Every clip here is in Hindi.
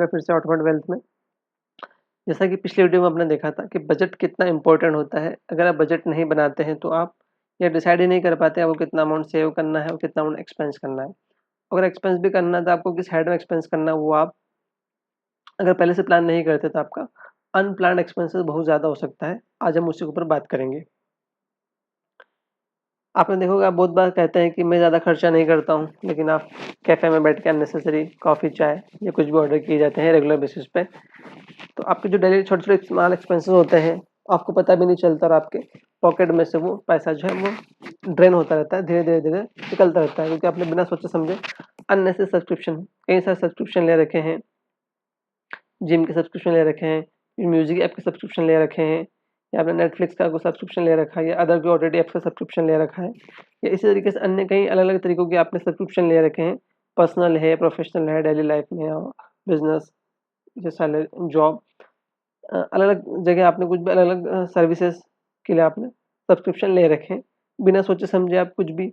है फिर से ऑटोमेटिक वेल्थ में। जैसा कि पिछले वीडियो में आपने देखा था कि बजट कितना इम्पोर्टेंट होता है। अगर आप बजट नहीं बनाते हैं तो आप ये डिसाइड ही नहीं कर पाते आपको कितना अमाउंट सेव करना है और कितना अमाउंट एक्सपेंस करना है। अगर एक्सपेंस भी करना है तो आपको किस साइड में एक्सपेंस करना है वो आप अगर पहले से प्लान नहीं करते तो आपका अनप्लान्ड एक्सपेंसेस बहुत ज़्यादा हो सकता है। आज हम उसी के ऊपर बात करेंगे। आपने देखा होगा, आप बहुत बार कहते हैं कि मैं ज़्यादा खर्चा नहीं करता हूँ, लेकिन आप कैफ़े में बैठ के अननेसेसरी कॉफ़ी, चाय या कुछ भी ऑर्डर किए जाते हैं रेगुलर बेसिस पे। तो आपके जो डेली छोटे-छोटे स्मॉल एक्सपेंसेस होते हैं, आपको पता भी नहीं चलता और आपके पॉकेट में से वो पैसा जो है वो ड्रेन होता रहता है, धीरे-धीरे निकलता रहता है, क्योंकि आपने बिना सोचे समझे अननेसेसरी सब्सक्रिप्शन, कई सारे सब्सक्रिप्शन ले रखे हैं। जिम के सब्सक्रिप्शन ले रखे हैं, म्यूज़िक ऐप के सब्सक्रिप्शन ले रखे हैं, या आपने नेटफ्लिक्स का कोई सब्सक्रिप्शन ले रखा है, या अदर कोई ओटीटी ऐप का सब्सक्रिप्शन ले रखा है, या इसी तरीके से अन्य कई अलग-अलग तरीकों के आपने सब्सक्रिप्शन ले रखे हैं। पर्सनल है, प्रोफेशनल है, डेली लाइफ में या बिज़नेस, जैसा जॉब, अलग-अलग जगह आपने कुछ भी अलग-अलग सर्विसेज़ के लिए आपने सब्सक्रिप्शन ले रखे हैं। बिना सोचे समझे आप कुछ भी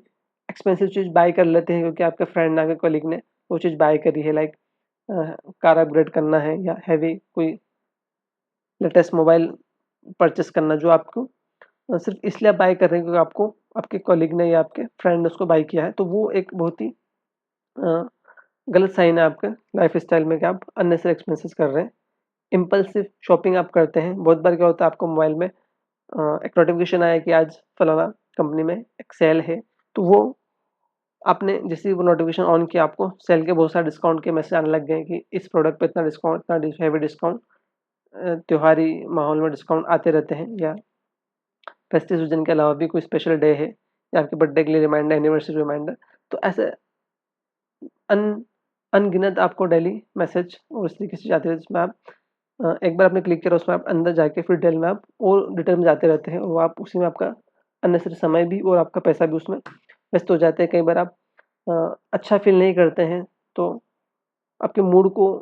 एक्सपेंसिव चीज़ बाय कर लेते हैं क्योंकि आपके फ्रेंड ने, आपके कलीग ने वो चीज़ बाय करी है, लाइक कार अपग्रेड करना है या हैवी कोई लेटेस्ट मोबाइल परचेस करना, जो आपको सिर्फ इसलिए आप बाय कर रहे हैं क्योंकि आपको आपके कॉलीग ने या आपके फ्रेंड ने उसको बाय किया है। तो वो एक बहुत ही अ, गलत साइन है आपके लाइफ़स्टाइल में कि आप अननेसेसरी एक्सपेंसेस कर रहे हैं। इम्पल्सिव शॉपिंग आप करते हैं। बहुत बार क्या होता है, आपको मोबाइल में एक नोटिफ़िकेशन आया कि आज फलाना कंपनी में एक सेल है, तो वो आपने जैसे ही वो नोटिफ़िकेशन ऑन किया, आपको सेल के बहुत सारे डिस्काउंट के मैसेज आने लग गए कि इस प्रोडक्ट पे इतना डिस्काउंट, इतना हैवी डिस्काउंट। त्योहारी माहौल में डिस्काउंट आते रहते हैं, या फेस्टिव सीजन के अलावा भी कोई स्पेशल डे है या आपके बर्थडे के लिए रिमाइंडर, एनिवर्सरी रिमाइंडर, तो ऐसे अन अनगिनत आपको डेली मैसेज और इस तरीके से जाते रहते हैं, जिसमें आप एक बार आपने क्लिक किया उसमें आप अंदर जाके फिर डिटेल में आप और डिटेल में जाते रहते हैं, और वो आप उसी में आपका अननेसेसरी समय भी और आपका पैसा भी उसमें व्यस्त हो जाते हैं। कई बार आप अच्छा फील नहीं करते हैं, तो आपके मूड को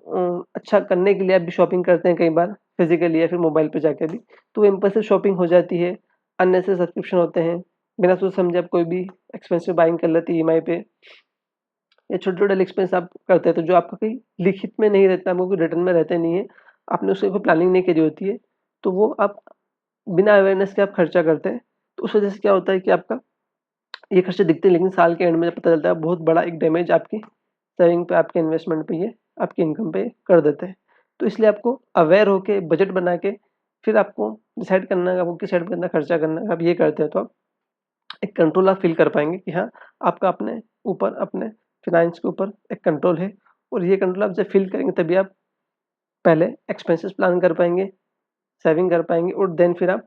अच्छा करने के लिए आप भी शॉपिंग करते हैं, कई बार फिजिकली या फिर मोबाइल पे जाके भी, तो इम्पल्सिव शॉपिंग हो जाती है। अननेसेसरी सब्सक्रिप्शन होते हैं, बिना सोचे समझे आप कोई भी एक्सपेंसिव बाइंग कर लेते हैं ईएमआई पे, या छोटे-छोटे डेली एक्सपेंस आप करते हैं, तो जो आपका कहीं लिखित में नहीं रहता, आपको रिटर्न में रहते नहीं है, आपने उसकी कोई प्लानिंग नहीं करी होती है, तो वो आप बिना अवेयरनेस के आप खर्चा करते हैं। तो उस वजह से क्या होता है कि आपका ये खर्चे दिखते हैं, लेकिन साल के एंड में जब पता चलता है, बहुत बड़ा एक डैमेज आपकी सेविंग पे, आपके इन्वेस्टमेंट पे, ये आपकी इनकम पे कर देते हैं। तो इसलिए आपको अवेयर होके बजट बना के फिर आपको डिसाइड करना है आपको किस साइड पे कितना खर्चा करना है। आप ये करते हैं तो आप एक कंट्रोल आप फ़ील कर पाएँगे कि हाँ, आपका अपने ऊपर, अपने फ़ाइनेंस के ऊपर एक कंट्रोल है, और ये कंट्रोल आप जब फ़ील करेंगे तभी आप पहले एक्सपेंसेस प्लान कर पाएँगे, सेविंग कर पाएँगे, और देन फिर आप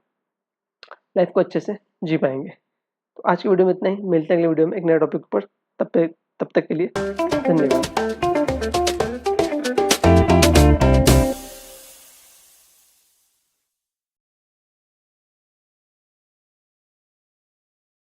लाइफ़ को अच्छे से जी पाएँगे। तो आज की वीडियो में इतना ही, मिलते हैं अगली वीडियो में एक नए टॉपिक पर। तब तक के लिए धन्यवाद।